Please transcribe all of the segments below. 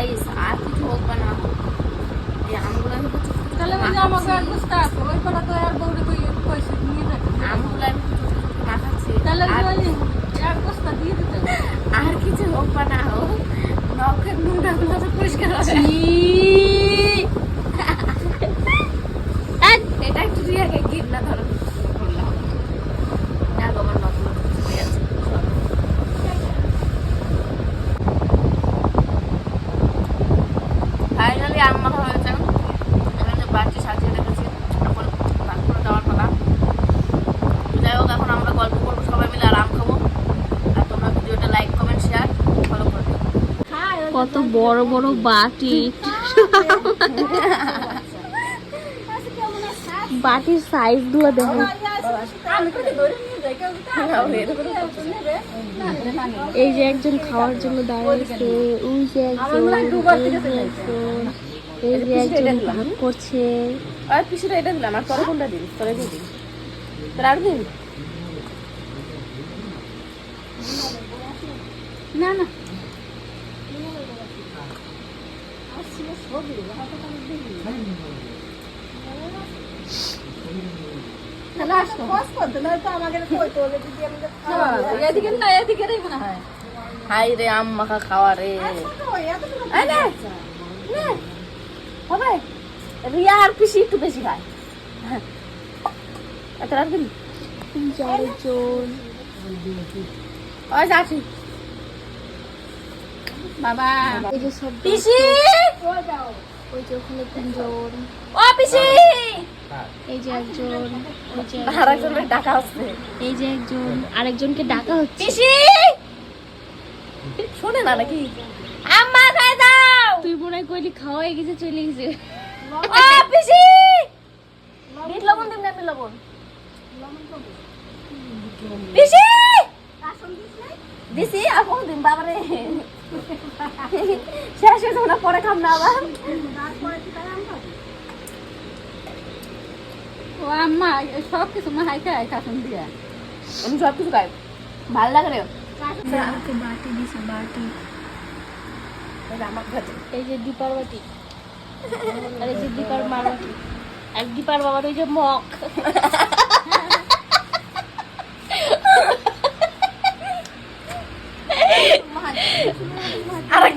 guys আর কিছু হোক বা না হোক এই আমগুলো আমি তাহলে ওই যে আমাকে আর বুঝতে আছে ওই পাড়া তো আর বউরে কইছে নিয়ে যাবে আমগুলো আমি মাখাচ্ছি তাহলে ওই এক বস্তা দিয়ে দিতে আর কিছু হোক বা না হোক নখের নোংরাগুলো তো পরিষ্কার হবে এটা একটু রিয়াকে গিফট না ধরো করলাম না আমার নখগুলো হয়ে আছে ফাইনালি আম মাখা হয়েছে আমি যে বাড়িতে সাজিয়ে রেখেছি এখন ভাগ করে দেওয়ার পালা যাই হোক এখন আমরা গল্প করবো সবাই মিলে আর আম খাবো আর তোমরা ভিডিওটা লাইক কমেন্ট শেয়ার ফলো করে দিও কত বড় বড় বাটি বাটির সাইজ গুলো দেখো এই যে একজন খাওয়ার জন্য দাঁড়িয়েছে ওই যে এই যে একজন ভাগ করছে আর পিছনে এটা দিলাম আর তোরা কোনটা দিন তোরা দিয়ে দিন তোরা আর দিন না না হাই রে আম মাখা খাওয়া রে হবে রিয়া আর পিসি একটু বেশি খায় চারজন ওই যাচ্ছি বাবা এই যে সব পিসি ওই যে ওখানে তিনজন ও পিসি এই যে একজন ওই যে আর একজনের ডাকা হচ্ছে এই যে একজন আরেকজনকে ডাকা হচ্ছে পিসি শোনে না নাকি আম্মা খাই দাও তুই মনে হয় কইলি খাওয়া হয়ে গেছে চলে গেছে ও পিসি বিট লবণ দিন না বিট লবণ পিসি দিছি আর কোন দিন বাবারে শেষ হয়েছে না পরে খাম না আবার ও আম্মা সব কিছু মাহাই খায় কাসন দিয়া আমি সব কিছু খাই ভালো লাগে রে বাটি দিছে বাটি আমার কাছে এই যে দীপার বাটি আর এই যে দীপার মার বাটি আর দীপার বাবার ওই যে মগ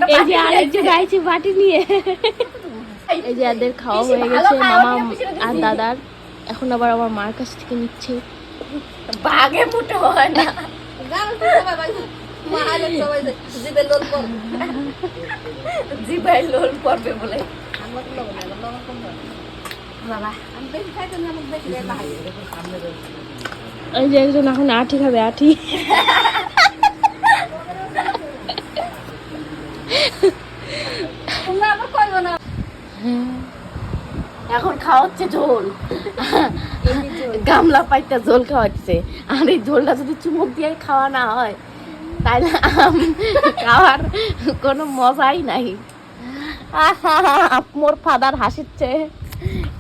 এই যে আরেকজন আইছে বাটি নিয়ে এই যে এদের খাওয়া হয়ে গেছে মামা আর দাদার এখন আবার আমার মার কাছ থেকে নিচ্ছে বাগে মুটে হয় না জিবাই লোল পড়বে বলে বাবা এই যে একজন এখন আঠি খাবে আঠি এখন খাওয়াচ্ছে ঝোল গামলা পাইটা ঝোল খাওয়াচ্ছে আর এই ঝোলটা যদি চুমুক দিয়ে খাওয়া না হয় তাহলে খাওয়ার কোনো মজাই নাই মোর ফাদার হাসিচ্ছে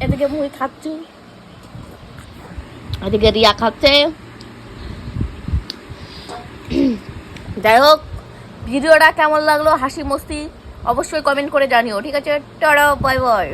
এদিকে মুই খাচ্ছি এদিকে রিয়া খাচ্ছে যাই হোক ভিডিওটা কেমন লাগলো হাসি মস্তি অবশ্যই কমেন্ট করে জানিও ঠিক আছে টাটা বাই বাই